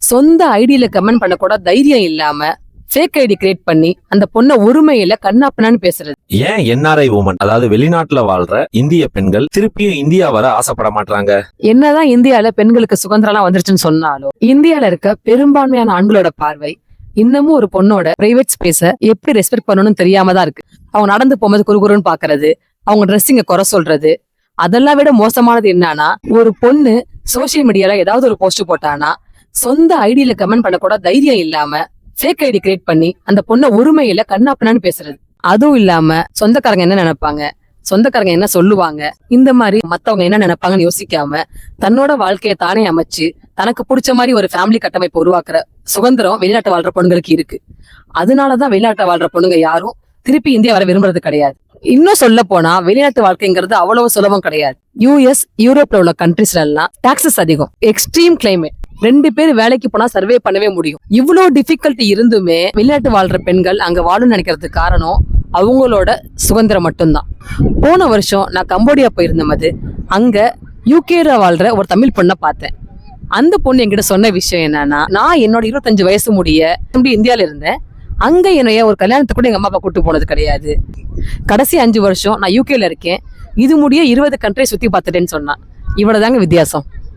சொந்த ஐடியில கமெண்ட் பண்ண கூட தைரியம் இல்லாம ஃபேக் ஐடி கிரியேட் பண்ணி அந்த பொண்ணை உரிமையில கண்ணாப்பண்ணான்னு பேசுறது. ஏன் என்ஆர்ஐ உமன், அதாவது வெளிநாட்டுல வாழ்ற இந்திய பெண்கள் திருப்பியும் இந்தியா வர ஆசைப்பட மாட்டாங்க? என்னதான் இந்தியால பெண்களுக்கு சுதந்திரம் வந்துருச்சுன்னு சொன்னாலும் இந்தியால இருக்க பெரும்பான்மையான ஆண்களோட பார்வை இன்னமும் ஒரு பொண்ணோட பிரைவேட் ஸ்பேஸ எப்படி ரெஸ்பெக்ட் பண்ணணும்னு தெரியாம தான் இருக்கு. அவங்க நடந்து போகும்போது குறுகுறுன்னு பாக்குறது, அவங்க ட்ரெஸ்ஸிங்க குறை சொல்றது. அதெல்லாம் விட மோசமானது என்னன்னா, ஒரு பொண்ணு சோசியல் மீடியால ஏதாவது ஒரு போஸ்ட் போட்டானா சொந்த ஐடியில கமெண்ட் பண்ண கூட தைரியம் இல்லாம ஃபேக் ஐடி கிரியேட் பண்ணி அந்த பொண்ணை உரிமையில கண்ணாப்பண்ணான்னு பேசுறது. அதுவும் இல்லாம சொந்தக்காரங்க என்ன நினைப்பாங்க, சொந்தக்காரங்க என்ன சொல்லுவாங்க, இந்த மாதிரி மத்தவங்க என்ன நினைப்பாங்கன்னு யோசிக்காம தன்னோட வாழ்க்கையை தானே அமைச்சு தனக்கு பிடிச்ச மாதிரி ஒரு ஃபேமிலி கட்டமைப்பு உருவாக்குற சுதந்திரம் வெளிநாட்டு வாழ்ற பொண்ணுங்களுக்கு இருக்கு. அதனாலதான் வெளிநாட்டை வாழ்ற பொண்ணுங்க யாரும் திருப்பி இந்தியா வர விரும்புறது கிடையாது. இன்னும் சொல்ல போனா வெளிநாட்டு வாழ்க்கைங்கிறது அவ்வளவு சுலபம் கிடையாது. யூஎஸ், யூரோப்ல உள்ள கண்ட்ரீஸ்ல எல்லாம் டாக்ஸஸ் அதிகம், எக்ஸ்ட்ரீம் கிளைமேட், 2 பேர் வேலைக்கு போனா சர்வே பண்ணவே முடியும். இவ்வளவு டிஃபிகல்ட்டி இருந்துமே வெளிநாட்டு வாழ்ற பெண்கள் அங்க வாழும் நினைக்கிறதுக்கு காரணம் அவங்களோட சுதந்திரம் மட்டும்தான். போன வருஷம் நான் கம்போடியா போயிருந்தது, அங்க யூகேல வாழ்ற ஒரு தமிழ் பொண்ணை பார்த்தேன். அந்த பொண்ணு என்கிட்ட சொன்ன விஷயம் என்னன்னா, நான் என்னோட 25 வயசு முடிய இந்தியால இருந்தேன். அங்க என்னைய ஒரு கல்யாணத்துக்கு கூட எங்க அம்மா அப்பா கூட்டு போனது கிடையாது. கடைசி 5 வருஷம் நான் யூகேல இருக்கேன், இது முடிய 20 கண்ட்ரி சுத்தி பார்த்துட்டேன்னு சொன்னா. இவ்வளவுதாங்க வித்தியாசம்.